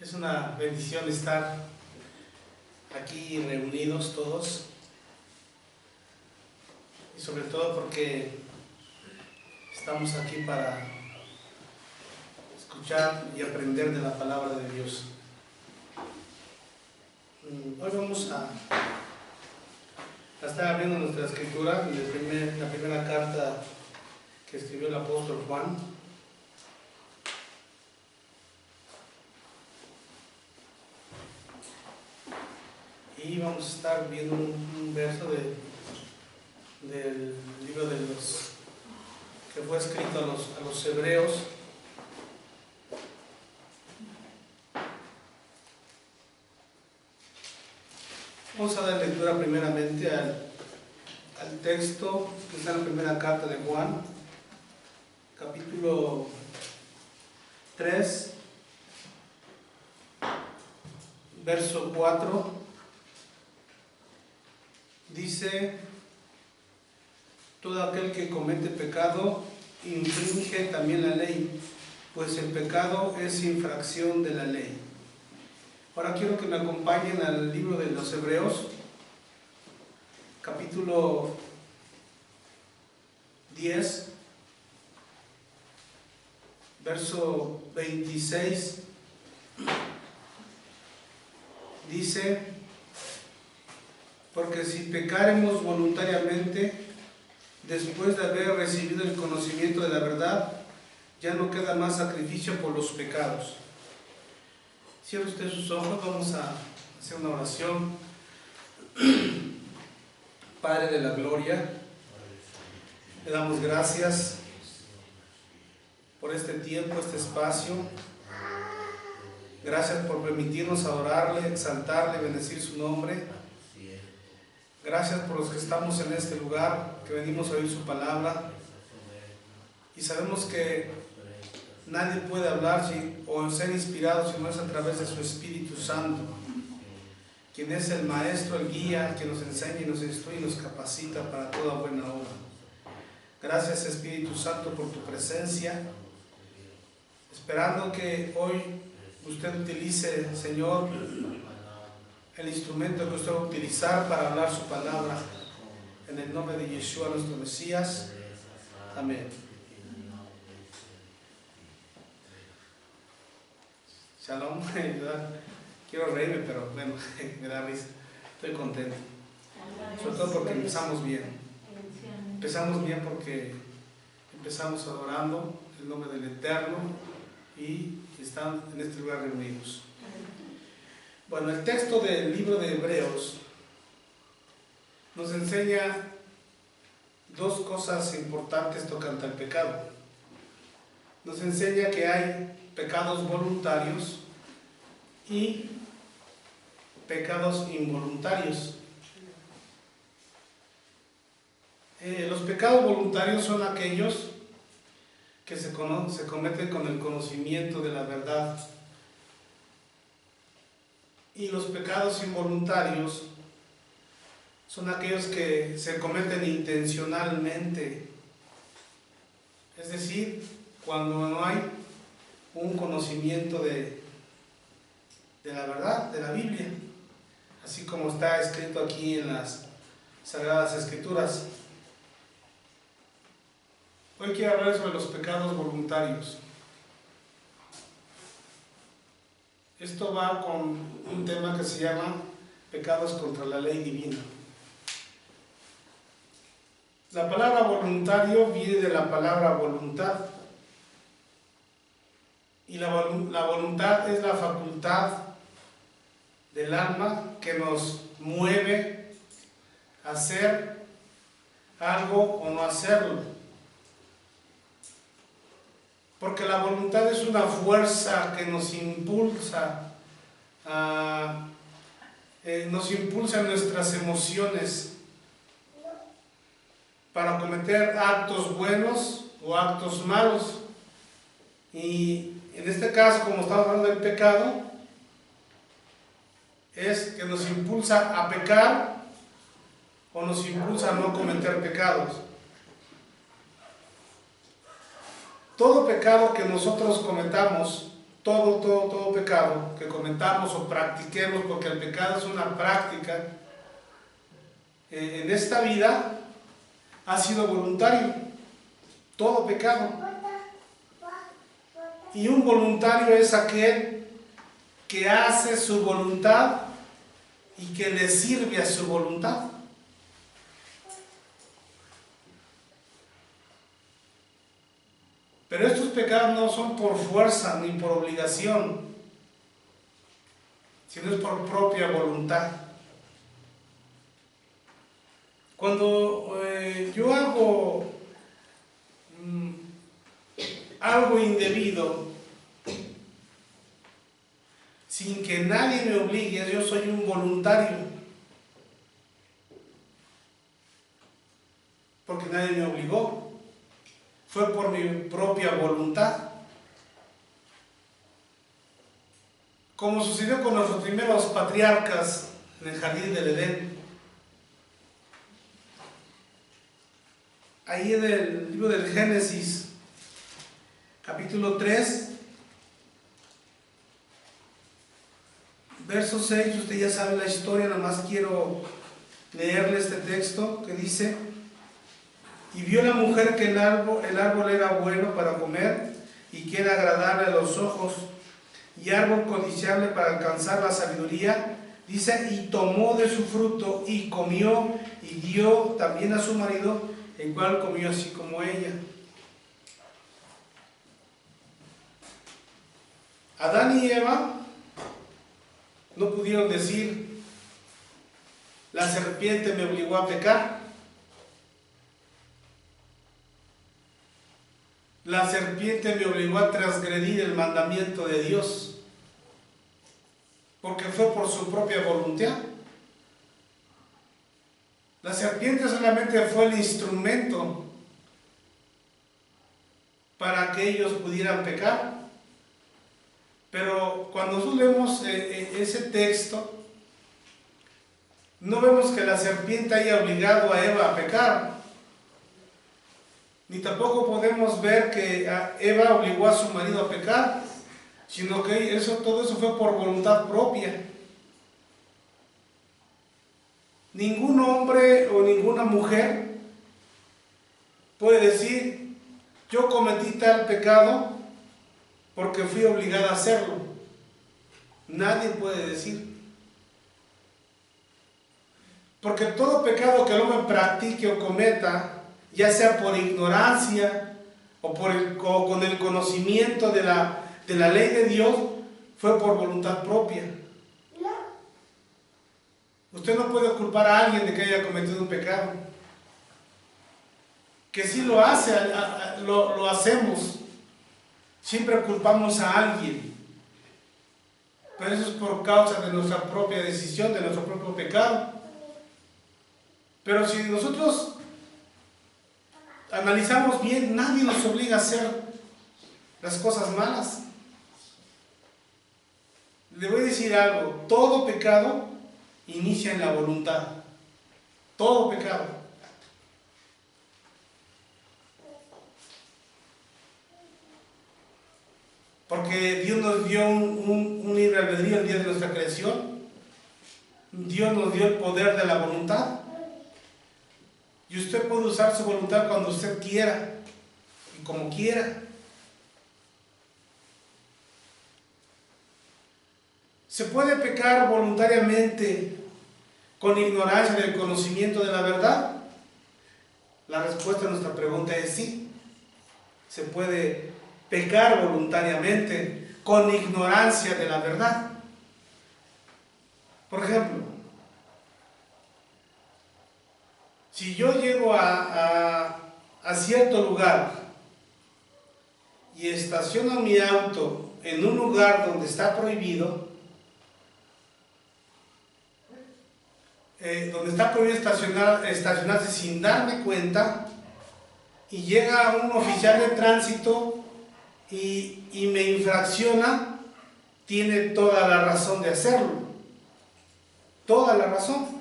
Es una bendición estar aquí reunidos todos, y sobre todo porque estamos aquí para escuchar y aprender de la palabra de Dios. Hoy vamos a estar abriendo nuestra escritura en la primera carta que escribió el apóstol Juan. Y vamos a estar viendo un verso del libro que fue escrito a los hebreos. Vamos a dar lectura primeramente al texto que está en la primera carta de Juan, capítulo 3, verso 4. Dice: todo aquel que comete pecado infringe también la ley, pues el pecado es infracción de la ley. Ahora quiero que me acompañen al libro de los Hebreos, capítulo 10, verso 26. Dice: porque si pecaremos voluntariamente, después de haber recibido el conocimiento de la verdad, ya no queda más sacrificio por los pecados. Cierre usted sus ojos, vamos a hacer una oración. Padre de la gloria, le damos gracias por este tiempo, este espacio. Gracias por permitirnos adorarle, exaltarle, bendecir su nombre. Gracias por los que estamos en este lugar, que venimos a oír su palabra. Y sabemos que nadie puede hablar o ser inspirado si no es a través de su Espíritu Santo, quien es el maestro, el guía, que nos enseña y nos instruye y nos capacita para toda buena obra. Gracias, Espíritu Santo, por tu presencia, esperando que hoy usted utilice, Señor, el instrumento que usted va a utilizar para hablar su palabra, en el nombre de Yeshua, nuestro Mesías. Amén. Shalom. Quiero reírme, pero bueno, me da risa. Estoy contento. Sobre todo porque empezamos bien. Empezamos bien porque empezamos adorando el nombre del Eterno y están en este lugar reunidos. Bueno, el texto del libro de Hebreos nos enseña dos cosas importantes tocante al pecado. Nos enseña que hay pecados voluntarios y pecados involuntarios. Los pecados voluntarios son aquellos que se cometen con el conocimiento de la verdad. Y los pecados involuntarios son aquellos que se cometen intencionalmente, es decir, cuando no hay un conocimiento de la verdad, de la Biblia, así como está escrito aquí en las Sagradas Escrituras. Hoy quiero hablar sobre los pecados voluntarios. Esto va con un tema que se llama pecados contra la ley divina. La palabra voluntario viene de la palabra voluntad. Y la voluntad es la facultad del alma que nos mueve a hacer algo o no hacerlo. Porque la voluntad es una fuerza que nos impulsa en nuestras emociones para cometer actos buenos o actos malos. Y en este caso, como estamos hablando del pecado, es que nos impulsa a pecar o nos impulsa a no cometer pecados. Todo pecado que nosotros cometamos todo pecado que cometamos o practiquemos, porque el pecado es una práctica en esta vida, ha sido voluntario. Todo pecado. Y un voluntario es aquel que hace su voluntad y que le sirve a su voluntad. Pero estos pecados no son por fuerza ni por obligación, sino es por propia voluntad. Cuando yo hago algo indebido, sin que nadie me obligue, yo soy un voluntario, porque nadie me obligó, fue por mi propia voluntad. Como sucedió con los primeros patriarcas en el jardín del Edén. Ahí en el libro del Génesis, capítulo 3, verso 6, usted ya sabe la historia, nada más quiero leerle este texto que dice: y vio la mujer que el árbol era bueno para comer y que era agradable a los ojos y árbol codiciable para alcanzar la sabiduría, dice, y tomó de su fruto y comió y dio también a su marido, el cual comió así como ella. Adán y Eva no pudieron decir: la serpiente me obligó a pecar. La serpiente me obligó a transgredir el mandamiento de Dios, porque fue por su propia voluntad. La serpiente solamente fue el instrumento para que ellos pudieran pecar. Pero cuando nosotros leemos ese texto, no vemos que la serpiente haya obligado a Eva a pecar, ni tampoco podemos ver que Eva obligó a su marido a pecar, sino que todo eso fue por voluntad propia. Ningún hombre o ninguna mujer puede decir: yo cometí tal pecado porque fui obligada a hacerlo. Nadie puede decir. Porque todo pecado que el hombre practique o cometa, ya sea por ignorancia o con el conocimiento de la ley de Dios, fue por voluntad propia. Usted no puede culpar a alguien de que haya cometido un pecado. Que si lo hace, lo hacemos. Siempre culpamos a alguien. Pero eso es por causa de nuestra propia decisión, de nuestro propio pecado. Pero si nosotros analizamos bien, nadie nos obliga a hacer las cosas malas. Le voy a decir algo: todo pecado inicia en la voluntad. Todo pecado. Porque Dios nos dio un libre albedrío el día de nuestra creación. Dios nos dio el poder de la voluntad. Y usted puede usar su voluntad cuando usted quiera y como quiera. ¿Se puede pecar voluntariamente con ignorancia del conocimiento de la verdad? La respuesta a nuestra pregunta es sí. Se puede pecar voluntariamente con ignorancia de la verdad. Por ejemplo, si yo llego a cierto lugar y estaciono mi auto en un lugar donde está prohibido, estacionarse sin darme cuenta, y llega un oficial de tránsito y me infracciona, tiene toda la razón de hacerlo. Toda la razón.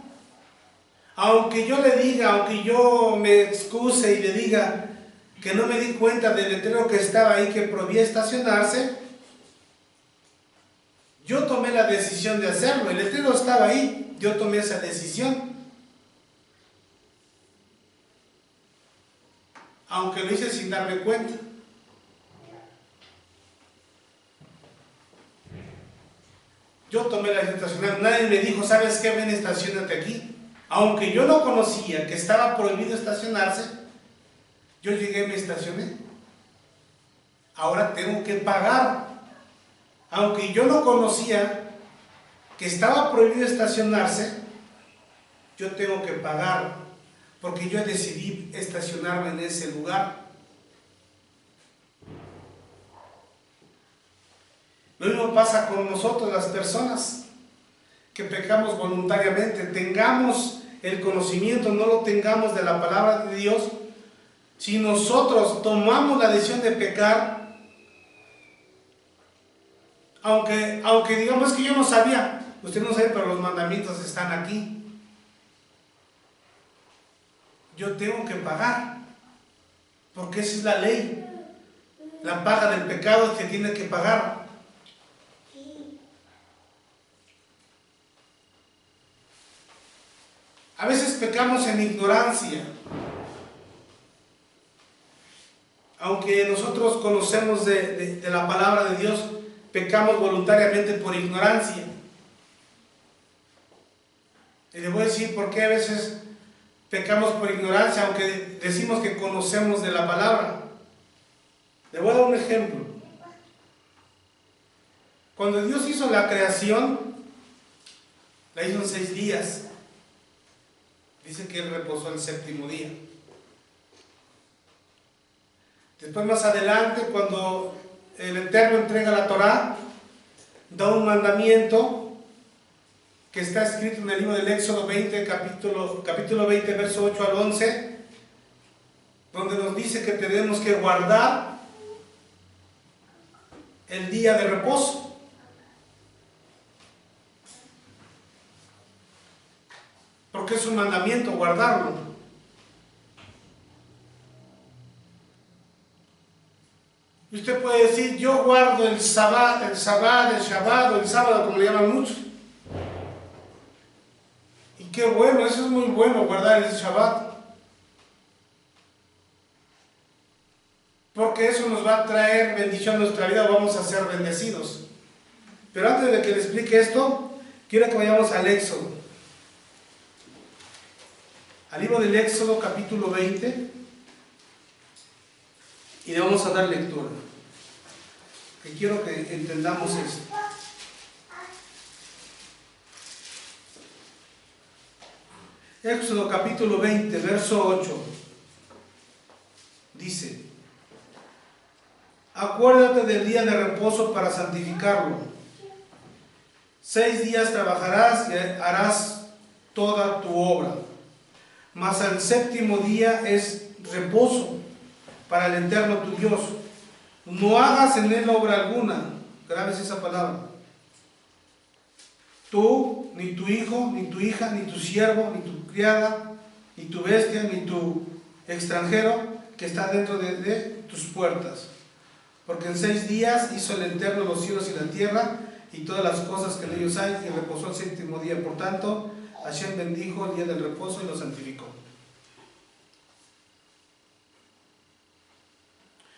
Aunque yo le diga, aunque yo me excuse y le diga que no me di cuenta del letrero que estaba ahí que prohibía estacionarse, tomé la decisión de hacerlo. El letrero estaba ahí, yo tomé esa decisión. Aunque lo hice sin darme cuenta. Yo tomé la decisión de estacionar. Nadie me dijo, ¿sabes qué? Ven, estacionate aquí. Aunque yo no conocía que estaba prohibido estacionarse, yo llegué y me estacioné. Ahora tengo que pagar. Aunque yo no conocía que estaba prohibido estacionarse, yo tengo que pagar, porque yo decidí estacionarme en ese lugar. Lo mismo pasa con nosotros, las personas que pecamos voluntariamente. Tengamos el conocimiento, no lo tengamos, de la palabra de Dios. Si nosotros tomamos la decisión de pecar, aunque digamos que yo no sabía, usted no sabe, pero los mandamientos están aquí. Yo tengo que pagar, porque esa es la ley. La paga del pecado se tiene que pagar. A veces pecamos en ignorancia. Aunque nosotros conocemos de la palabra de Dios, pecamos voluntariamente por ignorancia. Y le voy a decir por qué a veces pecamos por ignorancia, aunque decimos que conocemos de la palabra. Le voy a dar un ejemplo. Cuando Dios hizo la creación, la hizo en 6 días. Dice que Él reposó el 7º día. Después, más adelante, cuando el Eterno entrega la Torá, da un mandamiento que está escrito en el libro del Éxodo 20, capítulo 20, verso 8 al 11, donde nos dice que tenemos que guardar el día de reposo. Porque es un mandamiento guardarlo. Y usted puede decir, yo guardo el Shabbat, el Shabbat, o el sábado, como le llaman muchos. Y qué bueno, eso es muy bueno, guardar el Shabbat. Porque eso nos va a traer bendición a nuestra vida, vamos a ser bendecidos. Pero antes de que le explique esto, quiero que vayamos al Éxodo. Al libro del Éxodo, capítulo 20, y le vamos a dar lectura. Que quiero que entendamos esto. Éxodo, capítulo 20, verso 8, dice: acuérdate del día de reposo para santificarlo. 6 días trabajarás y harás toda tu obra. Mas el 7º día es reposo para el Eterno tu Dios. No hagas en él obra alguna. Grabes esa palabra. Tú, ni tu hijo, ni tu hija, ni tu siervo, ni tu criada, ni tu bestia, ni tu extranjero que está dentro de tus puertas. Porque en 6 días hizo el Eterno los cielos y la tierra y todas las cosas que en ellos hay, y reposó el 7º día. Por tanto, Hashem bendijo el día del reposo y lo santificó.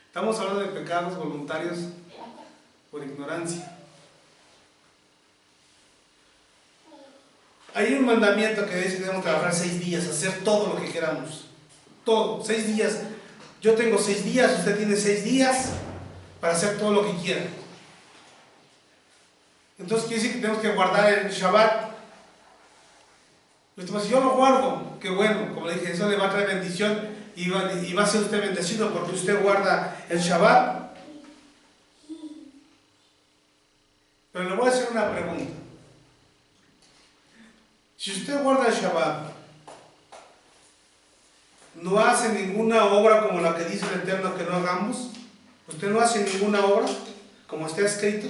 Estamos hablando de pecados voluntarios por ignorancia. Hay un mandamiento que dice que debemos trabajar 6 días, hacer todo lo que queramos. Todo, 6 días. Yo tengo 6 días, usted tiene 6 días para hacer todo lo que quiera. Entonces quiere decir que tenemos que guardar el Shabbat. Usted va a decir, yo lo guardo. Qué bueno, como le dije, eso le va a traer bendición y va a ser usted bendecido porque usted guarda el Shabbat. Pero le voy a hacer una pregunta. Si usted guarda el Shabbat, no hace ninguna obra como la que dice el Eterno que no hagamos, usted no hace ninguna obra como está escrito,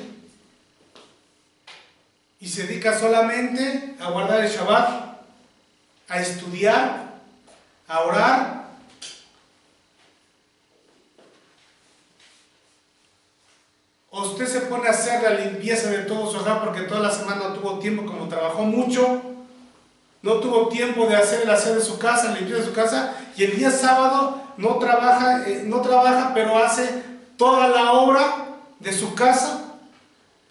y se dedica solamente a guardar el Shabbat, a estudiar, a orar, O usted se pone a hacer la limpieza de todo su hogar porque toda la semana no tuvo tiempo, como trabajó mucho, no tuvo tiempo de hacer el aseo de su casa, limpiar de su casa, y el día sábado no trabaja, pero hace toda la obra de su casa,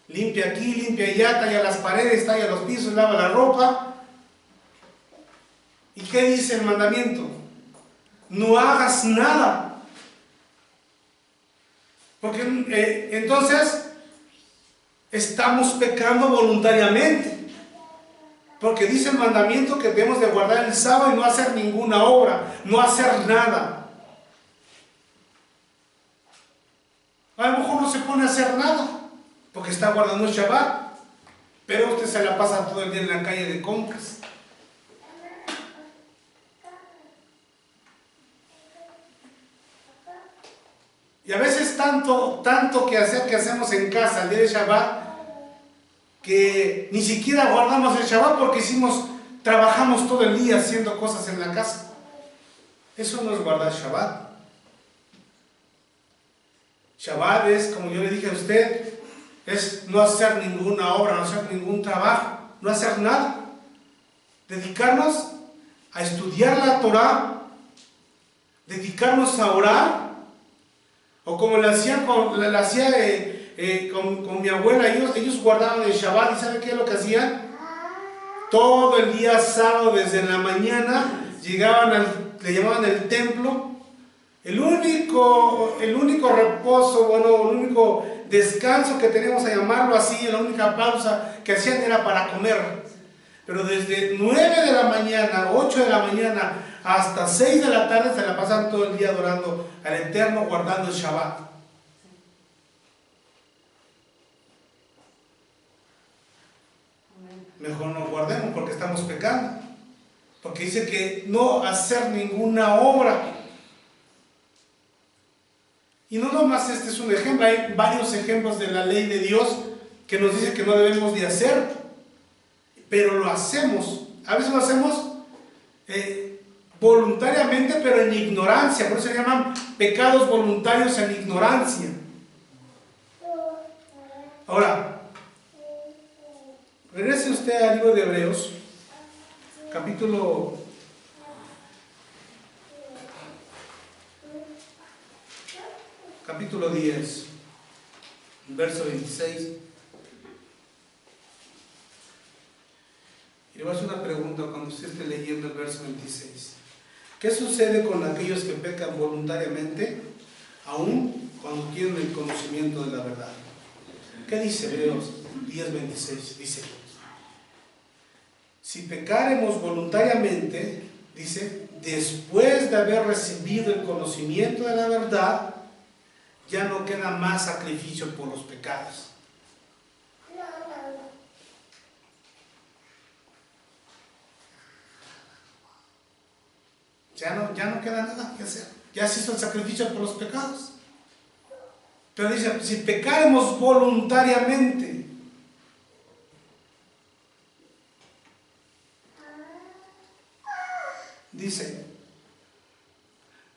limpia aquí, limpia allá, talla las paredes, talla los pisos, lava la ropa. ¿Y qué dice el mandamiento? No hagas nada. Porque entonces estamos pecando voluntariamente. Porque dice el mandamiento que debemos de guardar el sábado y no hacer ninguna obra, no hacer nada. A lo mejor no se pone a hacer nada, porque está guardando el Shabbat, pero usted se la pasa todo el día en la calle de compras. Y a veces tanto que hacemos en casa el día de Shabbat, que ni siquiera guardamos el Shabbat porque trabajamos todo el día haciendo cosas en la casa. Eso no es guardar Shabbat. Shabbat es, como yo le dije a usted, es no hacer ninguna obra, no hacer ningún trabajo, no hacer nada. Dedicarnos a estudiar la Torah, dedicarnos a orar, o como le hacía con mi abuela, ellos guardaban el Shabbat. ¿Y sabe qué es lo que hacían? Todo el día sábado desde la mañana le llamaban el templo. El único reposo, bueno, el único descanso que tenemos, a llamarlo así, la única pausa que hacían era para comer. Pero desde 9 de la mañana, 8 de la mañana, hasta 6 de la tarde se la pasan todo el día adorando al Eterno, guardando el Shabbat. Mejor no guardemos porque estamos pecando. Porque dice que no hacer ninguna obra. Y no nomás este es un ejemplo, hay varios ejemplos de la ley de Dios que nos dice que no debemos de hacer, pero lo hacemos. A veces lo hacemos voluntariamente, pero en ignorancia. Por eso se llaman pecados voluntarios en ignorancia. Ahora, regrese usted al libro de Hebreos, capítulo 10, verso 26. Y le voy a hacer una pregunta cuando usted esté leyendo el verso 26. ¿Qué sucede con aquellos que pecan voluntariamente, aun cuando tienen el conocimiento de la verdad? ¿Qué dice Hebreos 10, 26? Dice: si pecaremos voluntariamente, dice, después de haber recibido el conocimiento de la verdad, ya no queda más sacrificio por los pecados. Ya no queda nada que hacer. Ya se hizo el sacrificio por los pecados. Pero dice, si pecaremos voluntariamente, dice,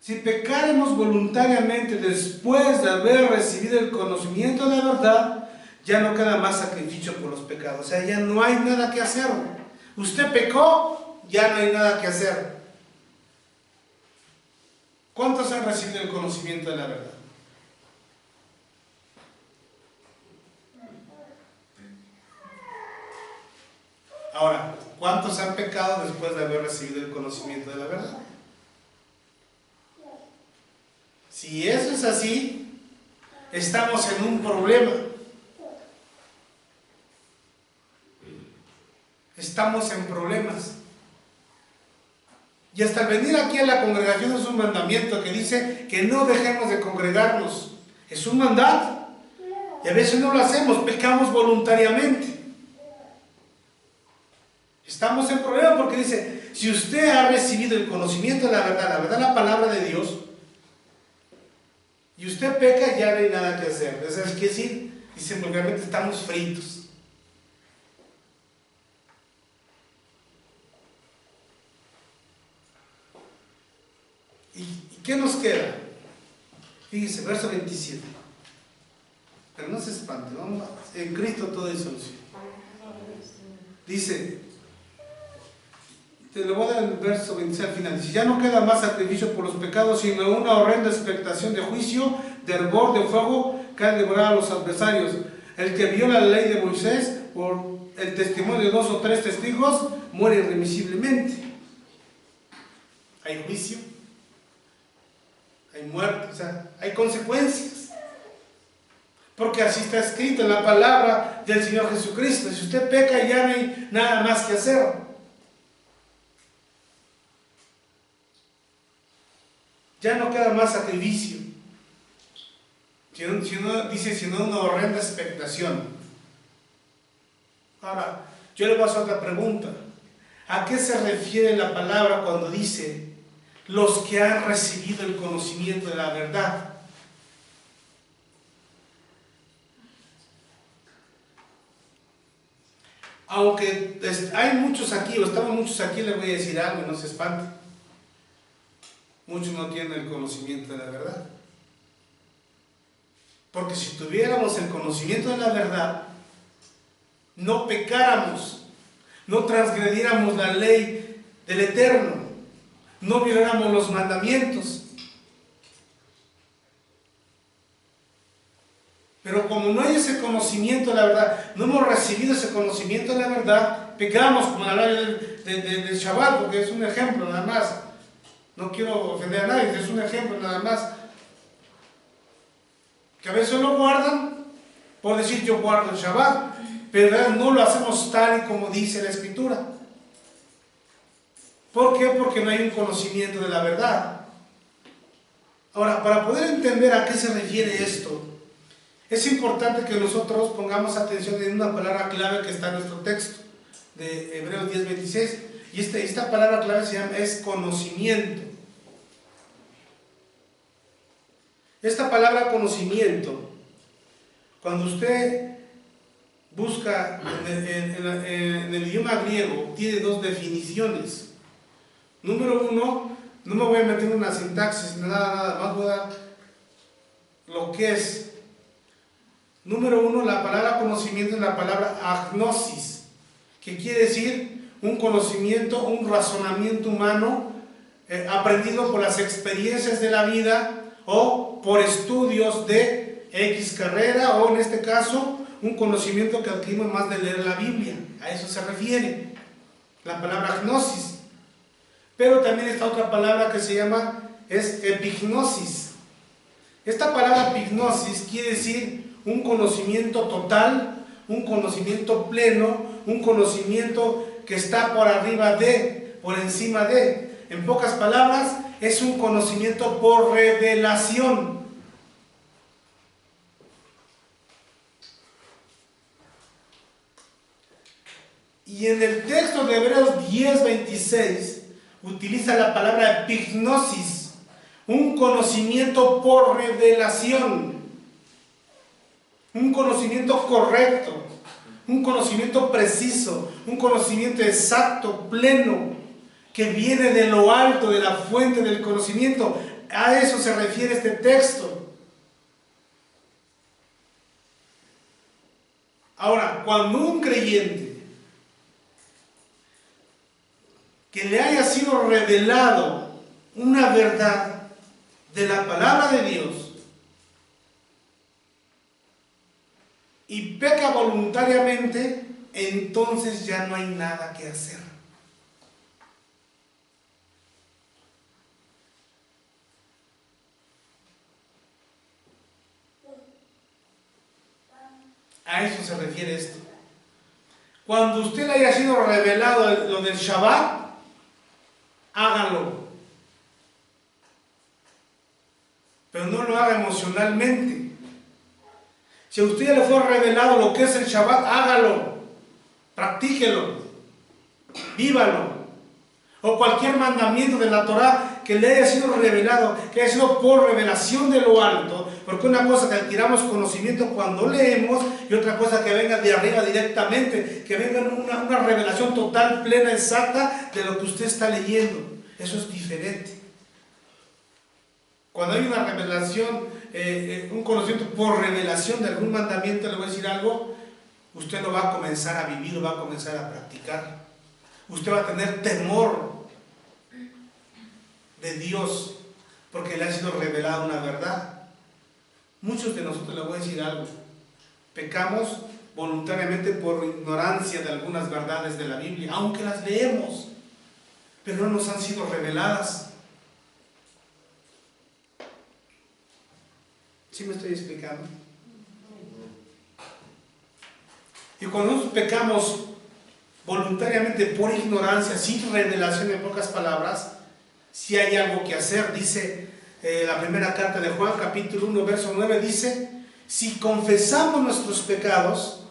si pecaremos voluntariamente después de haber recibido el conocimiento de la verdad, ya no queda más sacrificio por los pecados. O sea, ya no hay nada que hacer. Usted pecó, ya no hay nada que hacer. ¿Cuántos han recibido el conocimiento de la verdad? Ahora, ¿cuántos han pecado después de haber recibido el conocimiento de la verdad? Si eso es así, estamos en un problema. Estamos en problemas. Y hasta el venir aquí a la congregación es un mandamiento que dice que no dejemos de congregarnos. Es un mandato. Y a veces no lo hacemos, pecamos voluntariamente. Estamos en problema porque dice, si usted ha recibido el conocimiento de la verdad, la palabra de Dios, y usted peca, ya no hay nada que hacer. ¿Sabes qué decir? Dice, vulgarmente estamos fritos. ¿Y qué nos queda? Fíjese, verso 27. Pero no se espante, vamos, en Cristo todo es solución. Dice, te lo voy a dar el verso 26 al final. Dice, ya no queda más sacrificio por los pecados, sino una horrenda expectación de juicio, de hervor, de fuego, que ha de devorar a los adversarios. El que viola la ley de Moisés, por el testimonio de 2 o 3 testigos, muere irremisiblemente. Hay juicio, hay muerte, o sea, hay consecuencias. Porque así está escrito en la palabra del Señor Jesucristo. Si usted peca, ya no hay nada más que hacer. Ya no queda más sacrificio. Sino una horrenda expectación. Ahora, yo le voy a hacer otra pregunta. ¿A qué se refiere la palabra cuando dice los que han recibido el conocimiento de la verdad? Aunque hay muchos aquí, o estamos muchos aquí, les voy a decir algo y no se espante. Muchos no tienen el conocimiento de la verdad. Porque si tuviéramos el conocimiento de la verdad, no pecáramos, no transgrediéramos la ley del Eterno, no violáramos los mandamientos. Pero como no hay ese conocimiento de la verdad, no hemos recibido ese conocimiento de la verdad, pecamos, como en el horario del Shabbat, porque es un ejemplo nada más. No quiero ofender a nadie, es un ejemplo nada más. Que a veces lo guardan por decir yo guardo el Shabbat, pero no lo hacemos tal y como dice la Escritura. ¿Por qué? Porque no hay un conocimiento de la verdad. Ahora, para poder entender a qué se refiere esto, es importante que nosotros pongamos atención en una palabra clave que está en nuestro texto de Hebreos 10:26, y esta palabra clave es conocimiento. Esta palabra conocimiento, cuando usted busca en el idioma griego, tiene 2 definiciones. Número 1, no me voy a meter en una sintaxis, nada más, voy a dar lo que es. Número 1, la palabra conocimiento es la palabra agnosis, que quiere decir un conocimiento, un razonamiento humano aprendido por las experiencias de la vida o por estudios de X carrera, o en este caso un conocimiento que adquirimos más de leer la Biblia. A eso se refiere la palabra gnosis. Pero también esta otra palabra que se llama es epignosis. Esta palabra epignosis quiere decir un conocimiento total, un conocimiento pleno, un conocimiento que está por arriba de, por encima de. En pocas palabras, es un conocimiento por revelación. Y en el texto de Hebreos 10:26 utiliza la palabra epignosis, un conocimiento por revelación, un conocimiento correcto, un conocimiento preciso, un conocimiento exacto, pleno, que viene de lo alto, de la fuente del conocimiento. A eso se refiere este texto. Ahora, cuando un creyente que le haya sido revelado una verdad de la palabra de Dios y peca voluntariamente, entonces ya no hay nada que hacer. A eso se refiere esto. Cuando usted le haya sido revelado lo del Shabbat, hágalo. Pero no lo haga emocionalmente. Si a usted ya le fue revelado lo que es el Shabbat, hágalo. Practíquelo. Vívalo. O cualquier mandamiento de la Torah que le haya sido revelado, que haya sido por revelación de lo alto, porque una cosa que adquiramos conocimiento cuando leemos y otra cosa que venga de arriba directamente, que venga una revelación total, plena, exacta de lo que usted está leyendo. Eso es diferente. Cuando hay una revelación, un conocimiento por revelación de algún mandamiento, le voy a decir algo, usted lo va a comenzar a vivir, lo va a comenzar a practicar. Usted va a tener temor de Dios porque le ha sido revelada una verdad. Muchos de nosotros, le voy a decir algo, pecamos voluntariamente por ignorancia de algunas verdades de la Biblia, aunque las leemos, pero no nos han sido reveladas. ¿Sí me estoy explicando? Y cuando nosotros pecamos voluntariamente por ignorancia, sin revelación, en pocas palabras, si hay algo que hacer. Dice la primera carta de Juan, capítulo 1, verso 9, dice: si confesamos nuestros pecados,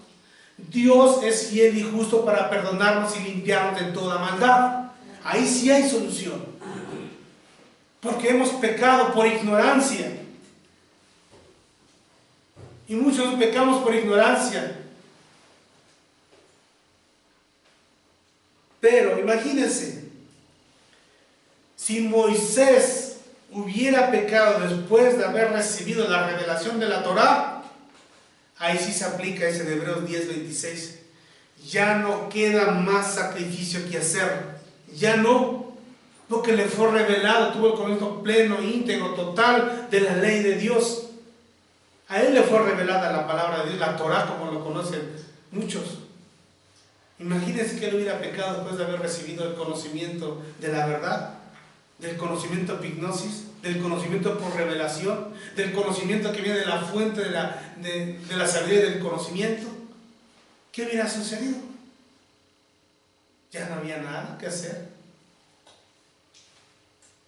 Dios es fiel y justo para perdonarnos y limpiarnos de toda maldad. Ahí sí hay solución, porque hemos pecado por ignorancia, y muchos pecamos por ignorancia. Pero imagínense, si Moisés hubiera pecado después de haber recibido la revelación de la Torá, ahí sí se aplica ese de Hebreos 10:26. Ya no queda más sacrificio que hacer. Ya no, porque le fue revelado, tuvo el conocimiento pleno, íntegro, total de la ley de Dios. A él le fue revelada la palabra de Dios, la Torá, como lo conocen muchos. Imagínense que él hubiera pecado después de haber recibido el conocimiento de la verdad, del conocimiento epignosis, del conocimiento por revelación, del conocimiento que viene de la fuente de la sabiduría del conocimiento. ¿Qué hubiera sucedido? Ya no había nada que hacer.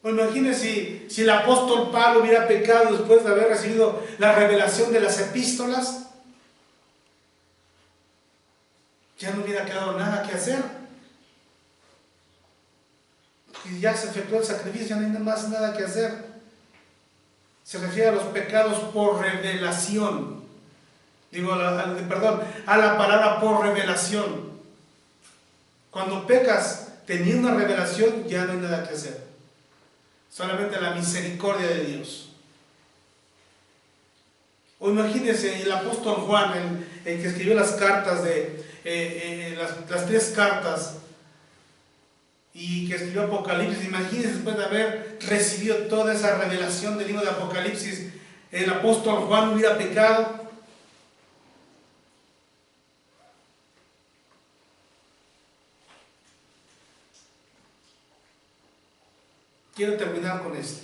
O imagínense si el apóstol Pablo hubiera pecado después de haber recibido la revelación de las epístolas. Ya no hubiera quedado nada que hacer. Y ya se efectuó el sacrificio, ya no hay más nada que hacer. Se refiere a los pecados por revelación. A la palabra por revelación. Cuando pecas teniendo una revelación, ya no hay nada que hacer. Solamente la misericordia de Dios. O imagínense el apóstol Juan, el que escribió las cartas las 3 cartas, y que escribió Apocalipsis. Imagínense, después de haber recibido toda esa revelación del libro de Apocalipsis, el apóstol Juan hubiera pecado. Quiero terminar con esto.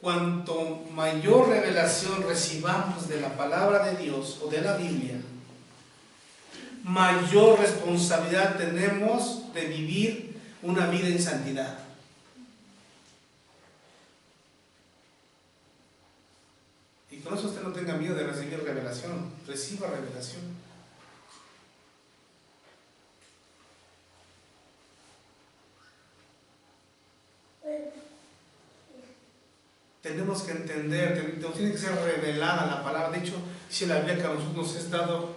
Cuanto mayor revelación recibamos de la palabra de Dios o de la Biblia, mayor responsabilidad tenemos de vivir una vida en santidad. Y con eso usted no tenga miedo de recibir revelación, reciba revelación. Tenemos que entender, tiene que ser revelada la palabra. De hecho, dice la Biblia que a nosotros nos es dado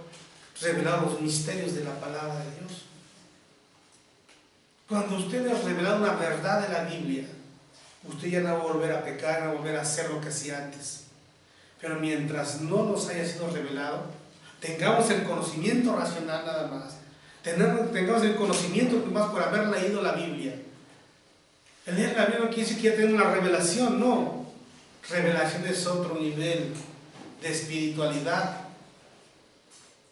revelar los misterios de la palabra de Dios. Cuando usted ha revelado una verdad de la Biblia, usted ya no va a volver a pecar, no va a volver a hacer lo que hacía antes. Pero mientras no nos haya sido revelado, tengamos el conocimiento racional nada más, tengamos el conocimiento más por haber leído la Biblia. El leer la Biblia no quiere decir que ya tenga una revelación, no. Revelación es otro nivel de espiritualidad,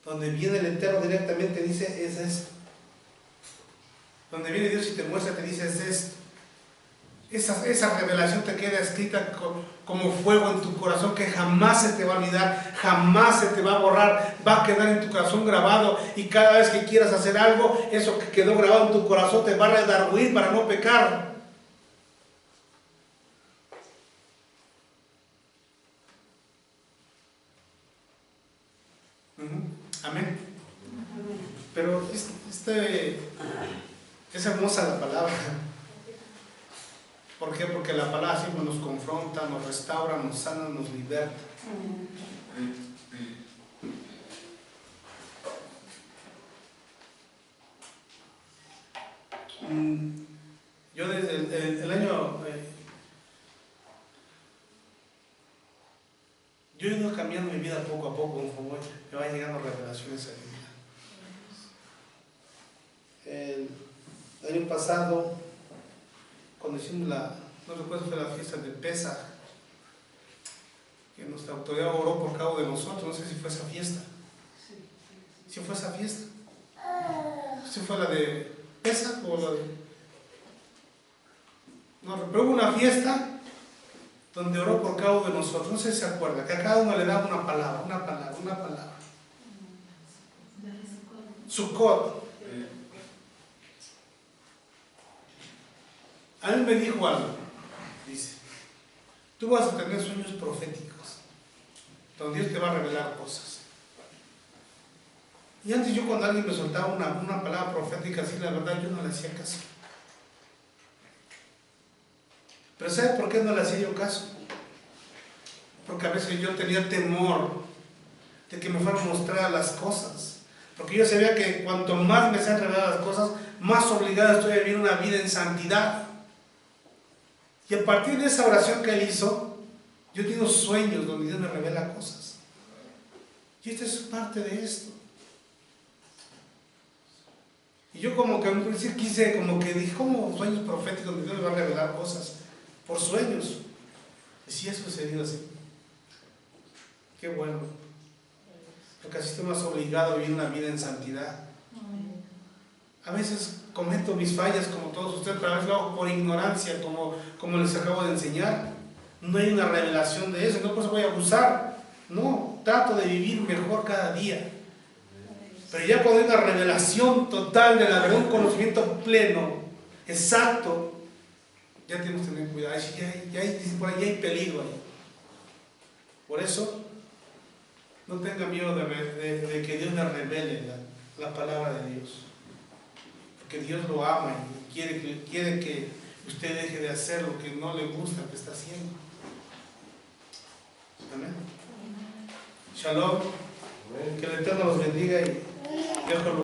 donde viene el Eterno directamente, dice: es esto. Donde viene Dios y te muestra, te dice: es esto. Esa revelación te queda escrita como fuego en tu corazón, que jamás se te va a olvidar, jamás se te va a borrar, va a quedar en tu corazón grabado, y cada vez que quieras hacer algo, eso que quedó grabado en tu corazón te va a redarguir para no pecar. Amén. Pero es hermosa la palabra. ¿Por qué? Porque la palabra siempre nos confronta, nos restaura, nos sana, nos liberta. Yo desde el año cambiando mi vida poco a poco, conforme me van llegando revelaciones a mi vida. El año pasado, cuando hicimos no recuerdo, fue la fiesta de Pesaj, que nuestra autoridad oró por cabo de nosotros, no sé si fue esa fiesta. ¿Sí fue esa fiesta? ¿Sí fue la de Pesaj o la de...? No, pero hubo una fiesta donde oró por cabo de nosotros, no sé si se acuerda, que a cada uno le daba una palabra. Sukkot. A mí me dijo algo, dice, tú vas a tener sueños proféticos, donde Dios te va a revelar cosas. Y antes yo cuando alguien me soltaba una palabra profética así, la verdad yo no le hacía caso. Pero ¿sabe por qué no le hacía yo caso? Porque a veces yo tenía temor de que me fueran a mostrar las cosas. Porque yo sabía que cuanto más me sean reveladas las cosas, más obligado estoy a vivir una vida en santidad. Y a partir de esa oración que él hizo, yo tengo sueños donde Dios me revela cosas. Y esta es parte de esto. Y yo como que a un principio quise, como que dije, ¿cómo sueños proféticos donde Dios me va a revelar cosas? Por sueños. Y sí ha sucedido así. Qué bueno. Porque así estoy más obligado a vivir una vida en santidad. A veces cometo mis fallas como todos ustedes, pero a veces lo hago por ignorancia, como les acabo de enseñar. No hay una revelación de eso, no por eso voy a abusar. No, trato de vivir mejor cada día. Pero ya cuando hay una revelación total de la verdad, un conocimiento pleno, exacto, ya tenemos que tener cuidado. Por ahí hay peligro ahí. Por eso, no tenga miedo de que Dios me revele la palabra de Dios. Porque Dios lo ama y quiere que usted deje de hacer lo que no le gusta que está haciendo. Amén. Shalom. Que el Eterno los bendiga y Dios